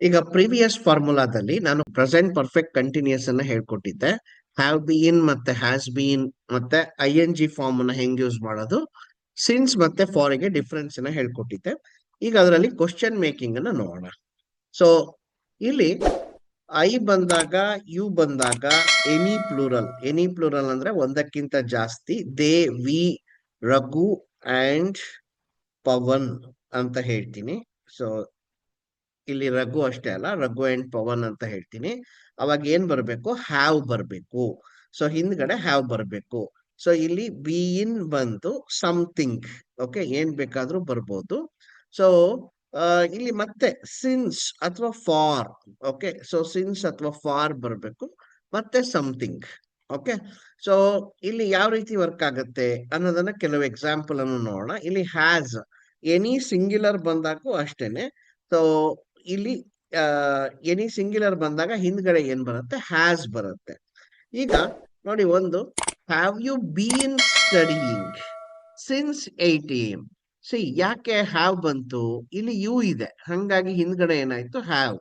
ಈಗ ಪ್ರೀವಿಯಸ್ ಫಾರ್ಮುಲಾದಲ್ಲಿ ನಾನು present perfect continuous ಅನ್ನ ಹೇಳ್ಕೊಟ್ಟಿದ್ದೆ. ಹ್ಯಾವ್ ಬೀನ್ ಮತ್ತೆ ಹ್ಯಾಸ್ ಬೀನ್ ಮತ್ತೆ ಐ ಎನ್ ಜಿ ಫಾರ್ಮ್ ಅನ್ನ ಹೆಂಗ್ ಯೂಸ್ ಮಾಡೋದು, ಸಿನ್ಸ್ ಮತ್ತೆ ಫಾರ್ ಗೆ ಡಿಫರೆನ್ಸ್ ಅನ್ನ ಹೇಳ್ಕೊಟ್ಟಿದ್ದೆ. ಈಗ ಅದರಲ್ಲಿ ಕ್ವಶನ್ ಮೇಕಿಂಗ್ ಅನ್ನ ನೋಡೋಣ. ಸೊ ಇಲ್ಲಿ ಐ ಬಂದಾಗ, ಯು ಬಂದಾಗ, ಎನಿ ಪ್ಲೂರಲ್ ಅಂದ್ರೆ ಒಂದಕ್ಕಿಂತ ಜಾಸ್ತಿ, they, we, Raghu and Pavan ಅಂತ ಹೇಳ್ತೀನಿ. ಸೊ ಇಲ್ಲಿ ರಘು ಅಷ್ಟೇ ಅಲ್ಲ, ರಘು ಅಂಡ್ ಪವನ್ ಅಂತ ಹೇಳ್ತೀನಿ. ಅವಾಗ ಏನ್ ಬರ್ಬೇಕು, ಹ್ಯಾವ್ ಬರ್ಬೇಕು. ಸೊ ಹಿಂದ್ಗಡೆ ಹ್ಯಾವ್ ಬರ್ಬೇಕು. ಸೊ ಇಲ್ಲಿ ಬಿ ಇನ್ ಬಂತು ಸಮಥಿಂಗ್. ಓಕೆ, ಏನ್ ಬೇಕಾದ್ರೂ ಬರ್ಬೋದು. ಸೊ ಇಲ್ಲಿ ಮತ್ತೆ ಸಿನ್ಸ್ ಅಥವಾ ಫಾರ್. ಓಕೆ, ಸೊ ಸಿನ್ಸ್ ಅಥವಾ ಫಾರ್ ಬರ್ಬೇಕು, ಮತ್ತೆ ಸಮಥಿಂಗ್. ಓಕೆ, ಸೊ ಇಲ್ಲಿ ಯಾವ ರೀತಿ ವರ್ಕ್ ಆಗುತ್ತೆ ಅನ್ನೋದನ್ನ ಕೆಲವು ಎಕ್ಸಾಂಪಲ್ ಅನ್ನು ನೋಡೋಣ. ಇಲ್ಲಿ ಹ್ಯಾಸ್, ಎನಿ ಸಿಂಗ್ಯುಲರ್ ಬಂದಾಗೂ ಅಷ್ಟೇನೆ. ಸೊ ಇಲ್ಲಿ ಎನಿ ಸಿಂಗ್ಯುಲರ್ ಬಂದಾಗ ಹಿಂದ್ಗಡೆ ಏನ್ ಬರುತ್ತೆ, ಹ್ಯಾಸ್ ಬರುತ್ತೆ. ಈಗ ನೋಡಿ, ಒಂದು, have you been studying since 8 AM. See, ಯಾಕೆ ಹ್ಯಾವ್ ಬಂತು, ಇಲ್ಲಿ ಯು ಇದೆ, ಹಂಗಾಗಿ ಹಿಂದ್ಗಡೆ ಏನಾಯ್ತು, ಹ್ಯಾವ್.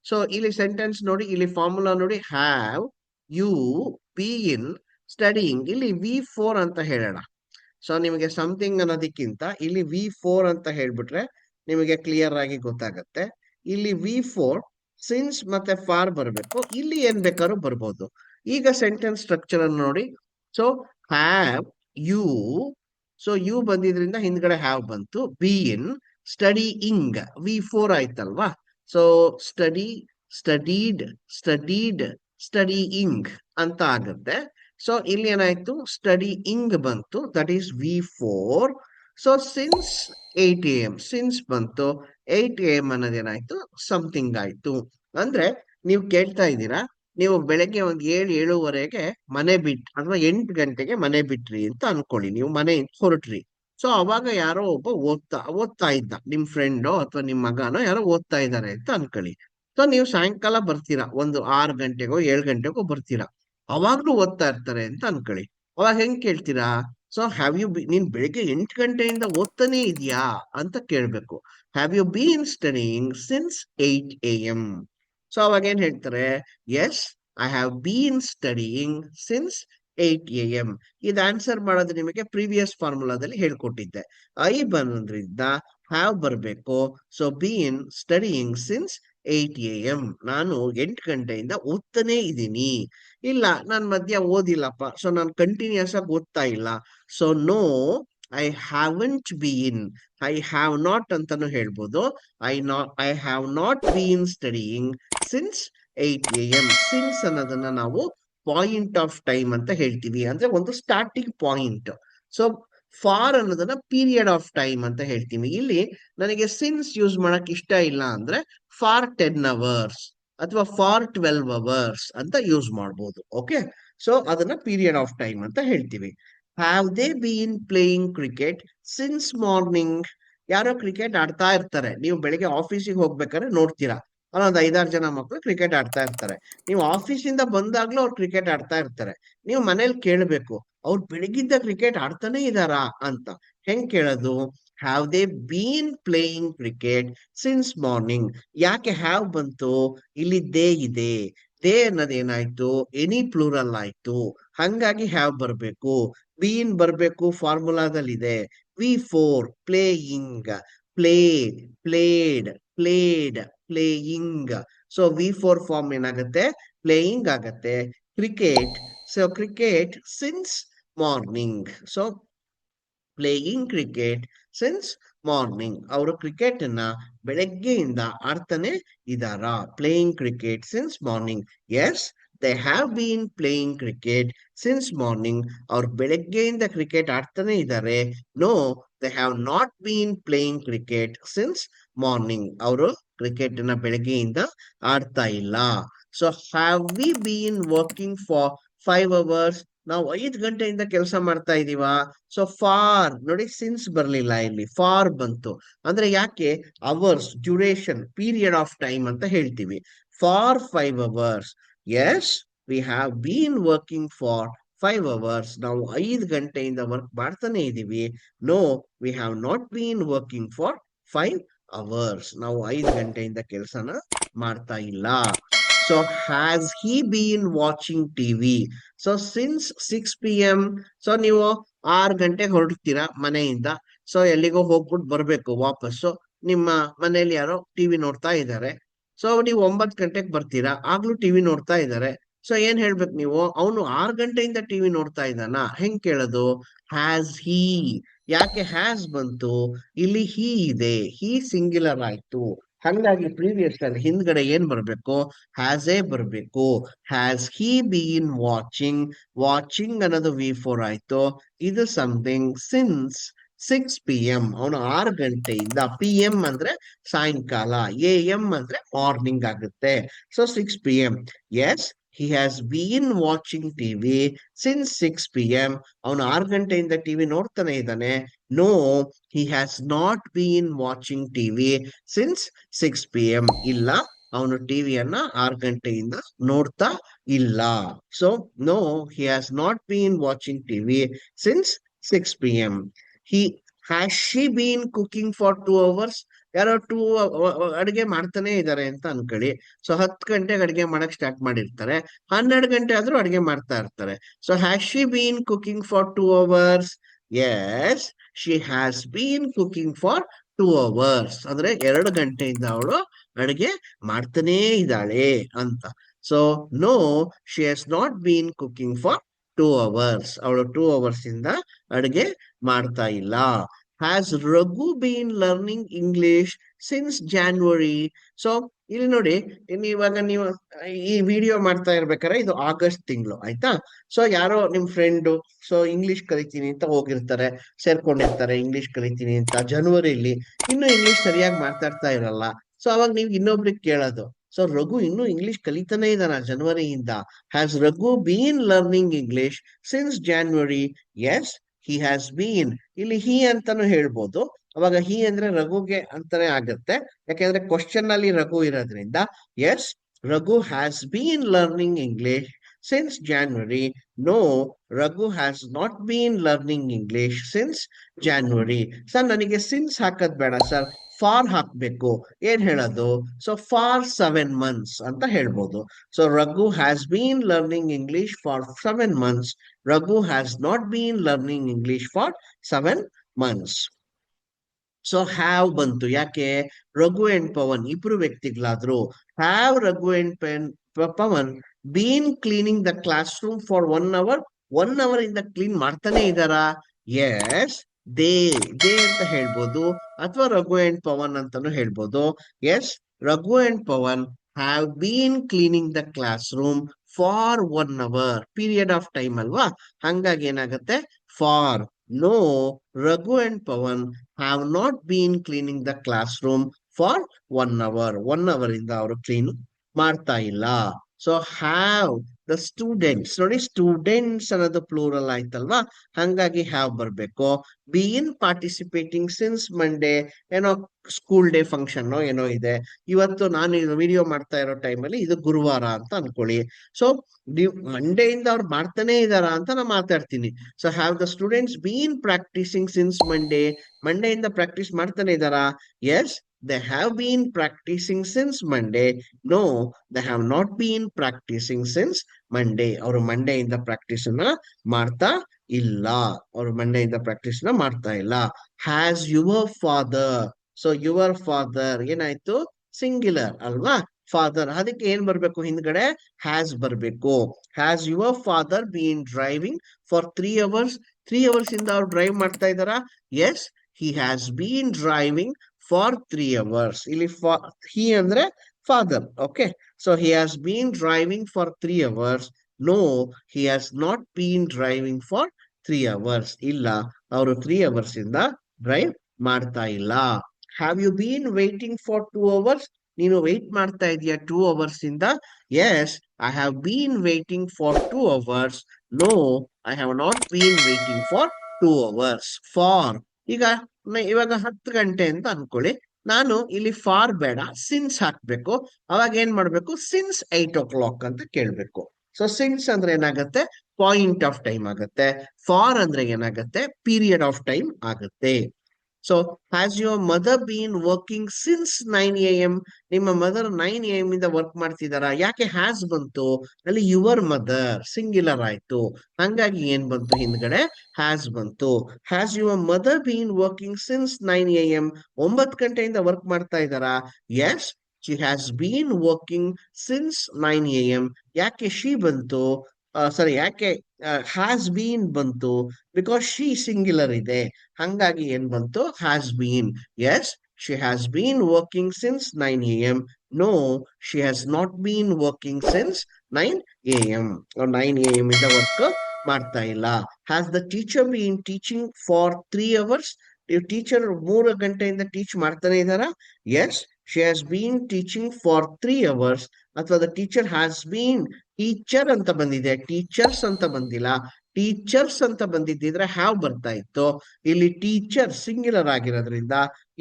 ಸೊ ಇಲ್ಲಿ ಸೆಂಟೆನ್ಸ್ ನೋಡಿ, ಇಲ್ಲಿ ಫಾರ್ಮುಲಾ ನೋಡಿ, ಹ್ಯಾವ್ ಯು ಬೀನ್ ಸ್ಟಡಿಯಿಂಗ್. ಇಲ್ಲಿ V4 ಅಂತ ಹೇಳೋಣ. ಸೊ ನಿಮಗೆ ಸಮಥಿಂಗ್ ಅನ್ನೋದಕ್ಕಿಂತ ಇಲ್ಲಿ V4 ಅಂತ ಹೇಳ್ಬಿಟ್ರೆ ನಿಮಗೆ ಕ್ಲಿಯರ್ ಆಗಿ ಗೊತ್ತಾಗತ್ತೆ. ಇಲ್ಲಿ V4 ಸಿನ್ಸ್ ಮತ್ತೆ ಫಾರ್ ಬರಬೇಕು, ಇಲ್ಲಿ ಏನ್ ಬೇಕಾದ್ರೂ ಬರ್ಬೋದು. ಈಗ ಸೆಂಟೆನ್ಸ್ ಸ್ಟ್ರಕ್ಚರ್ ಅನ್ನು ನೋಡಿ. So have you, so you ಬಂದಿದ್ರಿಂದ ಹಿಂದ್ಗಡೆ ಹ್ಯಾವ್ ಬಂತು. ಬಿ ಇನ್ ಸ್ಟಡಿಯಿಂಗ್, V4 ಆಯ್ತಲ್ವಾ. So study, studied, studied, studying ಅಂತ ಆಗುತ್ತೆ. ಸೊ ಇಲ್ಲಿ ಏನಾಯ್ತು, ಸ್ಟಡಿಯಿಂಗ್ ಬಂತು, that is V4. So since 8 AM, since ಬಂತು 8 AM ಅನ್ನೋದೇನಾಯ್ತು, ಸಮಥಿಂಗ್ ಆಯ್ತು. ಅಂದ್ರೆ ನೀವು ಕೇಳ್ತಾ ಇದ್ದೀರಾ, ನೀವು ಬೆಳಗ್ಗೆ ಒಂದ್ 7-7:30ಗೆ ಮನೆ ಅಥವಾ 8 ಗಂಟೆಗೆ ಮನೆ ಬಿಟ್ರಿ ಅಂತ ಅನ್ಕೊಳ್ಳಿ, ನೀವು ಮನೆಯಿಂದ ಹೊರಟ್ರಿ. ಸೊ ಅವಾಗ ಯಾರೋ ಒಬ್ಬ ಓದ್ತಾ ಇದ್ದ, ನಿಮ್ ಫ್ರೆಂಡೋ ಅಥವಾ ನಿಮ್ ಮಗನೋ ಯಾರೋ ಓದ್ತಾ ಇದ್ದಾರೆ ಅಂತ ಅನ್ಕೊಳ್ಳಿ. ಸೊ ನೀವು ಸಾಯಂಕಾಲ ಬರ್ತೀರಾ, ಒಂದು 6 ಗಂಟೆಗೋ 7 ಗಂಟೆಗೋ ಬರ್ತೀರಾ. ಅವಾಗ್ಲೂ ಓದ್ತಾ ಇರ್ತಾರೆ ಅಂತ ಅನ್ಕೊಳ್ಳಿ. ಅವಾಗ ಹೆಂಗ್ ಕೇಳ್ತೀರಾ, ಸೊ ಹ್ಯಾವ್ ಯು ಬಿ, ನೀನ್ ಬೆಳಿಗ್ಗೆ 8 ಗಂಟೆಯಿಂದ ಓದ್ತಾನೆ ಇದೆಯಾ ಅಂತ ಕೇಳ್ಬೇಕು. Have you been studying since 8 AM. So ಅವಾಗ ಏನ್ ಹೇಳ್ತಾರೆ, yes, I have been studying since 8 AM. ಇದು ಆನ್ಸರ್ ಮಾಡೋದು ನಿಮಗೆ ಪ್ರೀವಿಯಸ್ ಫಾರ್ಮುಲಾದಲ್ಲಿ ಹೇಳ್ಕೊಟ್ಟಿದ್ದೆ. ಐ ಬಂದ್ರಿಂದ ಹ್ಯಾವ್ ಬರ್ಬೇಕು. So been studying since 8 AM. ನಾನು 8 ಗಂಟೆಯಿಂದ ಓದ್ತಾನೆ ಇದ್ದೀನಿ. ಇಲ್ಲ, ನಾನ್ ಮಧ್ಯ ಓದಿಲ್ಲಪ್ಪ, ಸೊ ನಾನು ಕಂಟಿನ್ಯೂಸ್ ಆಗಿ ಓದ್ತಾ ಇಲ್ಲ. So no, I haven't been, I have not ಅಂತಾನು ಹೇಳ್ಬೋದು. I have not been studying since 8 AM. Since ಅನ್ನೋದನ್ನ ನಾವು ಪಾಯಿಂಟ್ ಆಫ್ ಟೈಮ್ ಅಂತ ಹೇಳ್ತೀವಿ, ಅಂದ್ರೆ ಒಂದು ಸ್ಟಾರ್ಟಿಂಗ್ ಪಾಯಿಂಟ್. ಸೊ ಫಾರ್ ಅನ್ನೋದನ್ನ ಪೀರಿಯಡ್ ಆಫ್ ಟೈಮ್ ಅಂತ ಹೇಳ್ತೀವಿ. ಇಲ್ಲಿ ನನಗೆ ಸಿನ್ಸ್ ಯೂಸ್ ಮಾಡಕ್ ಇಷ್ಟ ಇಲ್ಲ ಅಂದ್ರೆ ಫಾರ್ 10 hours ಅಥವಾ ಫಾರ್ 12 hours ಅಂತ ಯೂಸ್ ಮಾಡ್ಬೋದು. ಓಕೆ, ಸೊ ಅದನ್ನ ಪೀರಿಯಡ್ ಆಫ್ ಟೈಮ್ ಅಂತ ಹೇಳ್ತೀವಿ. Have they been playing cricket since morning. ಯಾರೋ ಕ್ರಿಕೆಟ್ ಆಡ್ತಾ ಇರ್ತಾರೆ, ನೀವು ಬೆಳಿಗ್ಗೆ ಆಫೀಸಿಗೆ ಹೋಗ್ಬೇಕಾದ್ರೆ ನೋಡ್ತೀರಾ, ಅಲ್ಲೊಂದ್ 5-6 ಜನ ಮಕ್ಕಳು ಕ್ರಿಕೆಟ್ ಆಡ್ತಾ ಇರ್ತಾರೆ. ನೀವು ಆಫೀಸಿಂದ ಬಂದಾಗ್ಲೂ ಅವ್ರು ಕ್ರಿಕೆಟ್ ಆಡ್ತಾ ಇರ್ತಾರೆ. ನೀವು ಮನೇಲಿ ಕೇಳ್ಬೇಕು, ಅವ್ರು ಬೆಳಿಗ್ಗಿಂದ ಕ್ರಿಕೆಟ್ ಆಡ್ತಾನೆ ಇದಾರಾ ಅಂತ. ಹೆಂಗ್ ಕೇಳೋದು, have they been playing cricket since morning. ಯಾಕೆ ಹ್ಯಾವ್ ಬಂತು, ಇಲ್ಲಿ ದೇ ಇದೆ, ದೇ ಅನ್ನೋದೇನಾಯ್ತು, ಎನಿ ಪ್ಲೂರಲ್ ಆಯ್ತು, ಹಂಗಾಗಿ ಹ್ಯಾವ್ ಬರ್ಬೇಕು. ಬೀನ್ ಬರ್ಬೇಕು, ಫಾರ್ಮುಲಾದಲ್ಲಿದೆ. V4 playing, play, played, played, playing. So V4 form ಏನಾಗುತ್ತೆ, ಪ್ಲೇಯಿಂಗ್ ಆಗತ್ತೆ. Cricket, so cricket since morning. So playing cricket since morning. ಅವರು ಕ್ರಿಕೆಟ್ ಅನ್ನ ಬೆಳಗ್ಗೆಯಿಂದ ಆಡ್ತಾನೆ ಇದಾರಾ, playing cricket since morning. Yes, they have been playing cricket since morning. ಅವ್ರು ಬೆಳಗ್ಗೆಯಿಂದ cricket ಆಡ್ತಾನೆ ಇದ್ದಾರೆ. No, they have not been playing cricket since morning. ಅವರು ಕ್ರಿಕೆಟ್ ಅನ್ನ ಬೆಳಗ್ಗೆಯಿಂದ ಆಡ್ತಾ ಇಲ್ಲ. So have we been working for 5 hours. ನಾವು 5 ಗಂಟೆಯಿಂದ ಕೆಲಸ ಮಾಡ್ತಾ ಇದೀವಾ. ಸೊ ಫಾರ್ ನೋಡಿ, ಸಿನ್ಸ್ ಬರ್ಲಿಲ್ಲ, ಇಲ್ಲಿ ಫಾರ್ ಬಂತು. ಅಂದ್ರೆ ಯಾಕೆ, hours, duration, period of time ಅಂತ ಹೇಳ್ತೀವಿ. For 5 hours. Yes, we have been working for 5 hours. ನಾವು 5 ಗಂಟೆಯಿಂದ ವರ್ಕ್ ಮಾಡ್ತಾನೆ ಇದೀವಿ. No, we have not been working for 5 hours. ನಾವು 5 ಗಂಟೆಯಿಂದ ಕೆಲಸನ ಮಾಡ್ತಾ ಇಲ್ಲ. So has he been watching TV? So since 6 PM. So ನೀವು 6 ಗಂಟೆಗೆ ಹೊರಡ್ತೀರಾ ಮನೆಯಿಂದ. ಸೊ ಎಲ್ಲಿಗೋ ಹೋಗ್ಬಿಟ್ಟು ಬರ್ಬೇಕು ವಾಪಸ್ಸು. ನಿಮ್ಮ ಮನೇಲಿ ಯಾರೋ ಟಿವಿ ನೋಡ್ತಾ ಇದ್ದಾರೆ. ಸೊ ನೀವು 9 ಗಂಟೆಗೆ ಬರ್ತೀರಾ, ಆಗ್ಲೂ ಟಿವಿ ನೋಡ್ತಾ ಇದ್ದಾರೆ. ಸೊ ಏನ್ ಹೇಳ್ಬೇಕು ನೀವು? ಅವನು 6 ಗಂಟೆಯಿಂದ ಟಿವಿ ನೋಡ್ತಾ ಇದ್ದಾನ? ಹೆಂಗ್ ಕೇಳೋದು? ಹ್ಯಾಸ್ ಹಿ. ಯಾಕೆ ಹ್ಯಾಸ್ ಬಂತು? ಇಲ್ಲಿ ಹಿ ಇದೆ, ಹಿ ಸಿಂಗ್ಯುಲರ್ ಆಯ್ತು. ಹಂಗಾಗಿ ಪ್ರೀವಿಯಸ್ ಅಲ್ಲಿ ಹಿಂದ್ಗಡೆ ಏನ್ ಬರ್ಬೇಕು? ಹ್ಯಾಸ್ ಎ ಬರ್ಬೇಕು. Has he been watching? Watching ಅನ್ನೋದು V4 ಆಯ್ತು. ಇದು ಸಮಥಿಂಗ್ ಸಿನ್ಸ್ 6 PM. ಅವನು 6 ಗಂಟೆಯಿಂದ, PM ಅಂದ್ರೆ ಸಾಯಂಕಾಲ, AM ಅಂದ್ರೆ ಮಾರ್ನಿಂಗ್ ಆಗುತ್ತೆ. So 6 PM. Yes, he has been watching TV since 6 PM. ಅವನು 6 ಗಂಟೆಯಿಂದ ಟಿವಿ ನೋಡ್ತಾನೆ ಇದ್ದಾನೆ. No, he has not been watching TV since 6 PM. ಇಲ್ಲ, ಅವನು ಟಿವಿಯನ್ನ 6 ಗಂಟೆಯಿಂದ ನೋಡ್ತಾ ಇಲ್ಲ. So no, he has not been watching TV since 6 PM. He has she been cooking for 2 hours? ಯಾರೋ ಅಡಿಗೆ ಮಾಡ್ತಾನೆ ಇದ್ದಾರೆ ಅಂತ ಅನ್ಕೊಳ್ಳಿ. ಸೊ 10 ಗಂಟೆಗೆ ಅಡಿಗೆ ಮಾಡಕ್ ಸ್ಟಾರ್ಟ್ ಮಾಡಿರ್ತಾರೆ, 12 ಗಂಟೆ ಆದ್ರೂ ಅಡಿಗೆ ಮಾಡ್ತಾ ಇರ್ತಾರೆ. So has she been cooking for 2 hours? Yes, she has been cooking for 2 hours. ಅಂದ್ರೆ 2 ಗಂಟೆಯಿಂದ ಅವಳು ಅಡಿಗೆ ಮಾಡ್ತಾನೇ ಇದ್ದಾಳೆ ಅಂತ. So no, she has not been cooking for 2 hours. ಅವಳು 2 hours ಇಂದ ಅಡಿಗೆ ಮಾಡ್ತಾ ಇಲ್ಲ. Has Raghu been learning English since January? So ಇಲ್ಲಿ ನೋಡಿ, ಇವಾಗ ನೀವು ಈ ವಿಡಿಯೋ ಮಾಡ್ತಾ ಇರ್ಬೇಕಾದ್ರೆ ಇದು ಆಗಸ್ಟ್ ತಿಂಗಳು ಆಯ್ತಾ. ಸೊ ಯಾರೋ ನಿಮ್ ಫ್ರೆಂಡು ಸೊ ಇಂಗ್ಲಿಷ್ ಕಲಿತೀನಿ ಅಂತ ಹೋಗಿರ್ತಾರೆ, ಸೇರ್ಕೊಂಡಿರ್ತಾರೆ ಇಂಗ್ಲಿಷ್ ಕಲಿತೀನಿ ಅಂತ ಜನವರಿಲಿ. ಇನ್ನು ಇಂಗ್ಲಿಷ್ ಸರಿಯಾಗಿ ಮಾತಾಡ್ತಾ ಇರಲ್ಲ. ಸೊ ಅವಾಗ ನೀವು ಇನ್ನೊಬ್ರಿಗೆ ಕೇಳೋದು, ಸೊ ರಘು ಇನ್ನು ಇಂಗ್ಲಿಷ್ ಕಲಿತಾನೆ ಇದ್ದಾನ ಜನವರಿಯಿಂದ? Has Raghu been learning English since January? Yes, he has been. ಇಲ್ಲಿ ಹಿ ಅಂತಾನು ಹೇಳ್ಬೋದು. ಅವಾಗ ಹಿ ಅಂದ್ರೆ ರಘುಗೆ ಅಂತಾನೆ ಆಗತ್ತೆ, ಯಾಕೆಂದ್ರೆ ಕ್ವಶನ್ ಅಲ್ಲಿ ರಘು ಇರೋದ್ರಿಂದ. S, Raghu has been learning English since January. No, Raghu has not bean learning English since January. Sir ನನಗೆ ಸಿನ್ಸ್ ಹಾಕದ್ ಬೇಡ ಸರ್, ಫಾರ್ ಹಾಕ್ಬೇಕು. ಏನ್ ಹೇಳೋದು? ಸೊ ಫಾರ್ 7 months ಅಂತ ಹೇಳ್ಬೋದು. So Raghu has been learning English for 7 months. Raghu has not been learning English for 7 months. So have ಬಂತು ಯಾಕೆ? ರಘು ಅಂಡ್ ಪವನ್ ಇಬ್ರು ವ್ಯಕ್ತಿಗಳಾದ್ರು. Have Raghu and Pavan been cleaning the class room for 1 hour? 1 hour ಇಂದ clean ಮಾಡ್ತಾನೆ ಇದ್ದಾರಾ? S, they. They ಅಂತ ಹೇಳ್ಬೋದು, ಅಥವಾ ರಘು ಅಂಡ್ ಪವನ್ ಅಂತಾನು ಹೇಳ್ಬೋದು. Yes, Raghu and Pavan have been cleaning the class room for 1 hour. Period of time ಅಲ್ವಾ, ಹಂಗಾಗಿ ಏನಾಗುತ್ತೆ? For. No, Raghu and Pavan have not been cleaning the class room for 1 hour. 1 hour ಇಂದ ಅವರು ಕ್ಲೀನ್ ಮಾಡ್ತಾ ಇಲ್ಲ. ಸೊ ಹ್ಯಾವ್ ದ ಸ್ಟೂಡೆಂಟ್ಸ್, ನೋಡಿ students ಅನ್ನೋದು plural ಆಯ್ತಲ್ವಾ, ಹಂಗಾಗಿ ಹ್ಯಾವ್ ಬರ್ಬೇಕು. Been participating since Monday. ಏನೋ ಸ್ಕೂಲ್ ಡೇ ಫಂಕ್ಷನ್ ಏನೋ ಇದೆ ಇವತ್ತು. ನಾನು ಇದು ವಿಡಿಯೋ ಮಾಡ್ತಾ ಇರೋ ಟೈಮಲ್ಲಿ ಇದು ಗುರುವಾರ ಅಂತ ಅನ್ಕೊಳ್ಳಿ. ಸೊ ಮಂಡೆಯಿಂದ ಅವ್ರು ಮಾಡ್ತಾನೆ ಇದಾರ ಅಂತ ನಾನು ಮಾತಾಡ್ತೀನಿ. So have the students been practising since Monday? ಮಂಡೆಯಿಂದ ಪ್ರಾಕ್ಟೀಸ್ ಮಾಡ್ತಾನೆ ಇದಾರಾ? Yes, they have been practicing since Monday. No, they have not been practicing since Monday. ಅವರು ಮಂಡೇ ಇಂದ ಪ್ರಾಕ್ಟೀಸ್ ಮಾಡ್ತಾ ಇಲ್ಲ. ಅವರು ಮಂಡೇ ಇಂದ ಪ್ರಾಕ್ಟೀಸ್ ಮಾಡ್ತಾ ಇಲ್ಲ. Has your father? So your father ಏನಾಯ್ತು? ಸಿಂಗ್ಯುಲರ್ ಅಲ್ವಾ, ಫಾದರ್. ಅದಕ್ಕೆ ಏನ್ ಬರ್ಬೇಕು ಹಿಂದ್ಗಡೆ? ಹ್ಯಾಸ್ ಬರ್ಬೇಕು. Has your father been driving for 3 hours? 3 hours ಇಂದ ಅವ್ರು ಡ್ರೈವ್ ಮಾಡ್ತಾ ಇದಾರಾ? Yes, he has been driving for 3 hours. ಇಲ್ಲಿ he ಅಂದ್ರೆ father. Okay, so he has been driving for 3 hours. No, he has not been driving for 3 hours. ಇಲ್ಲ, ಅವರು 3 hours ಇಂದ drive ಮಾಡ್ತಾ ಇಲ್ಲ. Have you been waiting for 2 hours? ನೀನು wait ಮಾಡ್ತಾ ಇದೀಯ 2 hours ಇಂದ? Yes, I have been waiting for 2 hours. No, I have not been waiting for 2 hours. For. ಈಗ ಇವಾಗ 10 ಗಂಟೆ ಅಂತ ಅನ್ಕೊಳ್ಳಿ. ನಾನು ಇಲ್ಲಿ ಫಾರ್ ಬೇಡ, ಸಿನ್ಸ್ ಹಾಕ್ಬೇಕು. ಅವಾಗ ಏನ್ ಮಾಡ್ಬೇಕು? ಸಿನ್ಸ್ 8 o'clock ಅಂತ ಕೇಳ್ಬೇಕು. ಸೊ ಸಿನ್ಸ್ ಅಂದ್ರೆ ಏನಾಗುತ್ತೆ? ಪಾಯಿಂಟ್ ಆಫ್ ಟೈಮ್ ಆಗುತ್ತೆ. ಫಾರ್ ಅಂದ್ರೆ ಏನಾಗುತ್ತೆ? ಪೀರಿಯಡ್ ಆಫ್ ಟೈಮ್ ಆಗುತ್ತೆ. So has your mother been working since 9 AM? ನಿಮ್ಮ ಮದರ್ 9 AM ಇಂದ ವರ್ಕ್ ಮಾಡ್ತಿದಾರಾ? ಯಾಕೆ ಹ್ಯಾಸ್ ಬಂತು? ಅಲ್ಲಿ ಯುವರ್ ಮದರ್ ಸಿಂಗ್ಯುಲರ್ ಆಯ್ತು, ಹಂಗಾಗಿ ಏನ್ ಬಂತು ಹಿಂದ್ಗಡೆ? ಹ್ಯಾಸ್ ಬಂತು. Has your mother been working since 9 AM? 9 ಗಂಟೆಯಿಂದ ವರ್ಕ್ ಮಾಡ್ತಾ ಇದ್ದಾರಾ? Yes, she has been working since 9 AM. ಯಾಕೆ ಶಿ ಬಂತು? ಸಾರಿ, ಯಾಕೆ ಹ್ಯಾಸ್ ಬೀನ್ ಬಂತು? ಬಿಕಾಸ್ ಶಿ ಸಿಂಗ್ಯುಲರ್ ಇದೆ, ಹಂಗಾಗಿ ಏನ್ ಬಂತು? Has been. Yes, she has been working since 9 AM. No, she has not been working since 9 AM. 9 AM ಇಂದ work ಮಾಡ್ತಾ ಇಲ್ಲ. Has the teacher been teaching for 3 hours? Teacher 3 ಗಂಟೆಯಿಂದ teach ಮಾಡ್ತಾನೆ ಇದ್ದಾರಾ? Yes, she has been teaching for 3 hours. ಅಥವಾ the teacher has been, teacher ಅಂತ ಬಂದಿದೆ, teachers ಅಂತ ಬಂದಿಲ್ಲ. ಟೀಚರ್ಸ್ ಅಂತ ಬಂದಿದ್ದಿದ್ರೆ ಹ್ಯಾವ್ ಬರ್ತಾ ಇತ್ತು. ಇಲ್ಲಿ ಟೀಚರ್ ಸಿಂಗ್ಯುಲರ್ ಆಗಿರೋದ್ರಿಂದ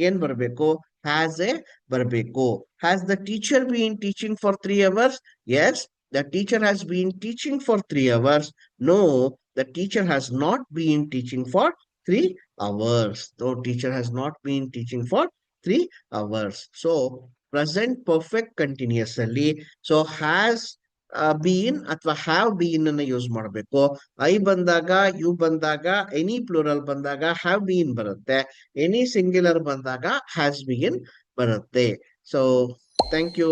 ಏನ್ ಬರ್ಬೇಕು? ಹ್ಯಾಸ್ ಎ ಬರ್ಬೇಕು. Has the teacher been teaching for 3 hours? Yes, the teacher has been teaching for 3 hours. No, the teacher has not been teaching for 3 hours. No, teacher has not been teaching for 3 hours. So present perfect continuous ಅಲ್ಲಿ so has been ಅಥವಾ have been ಅನ್ನ use ಮಾಡಬೇಕು. I ಬಂದಾಗ, you ಬಂದಾಗ, any plural ಬಂದಾಗ have been ಬರುತ್ತೆ. Any singular ಬಂದಾಗ has been ಬರುತ್ತೆ. So thank you.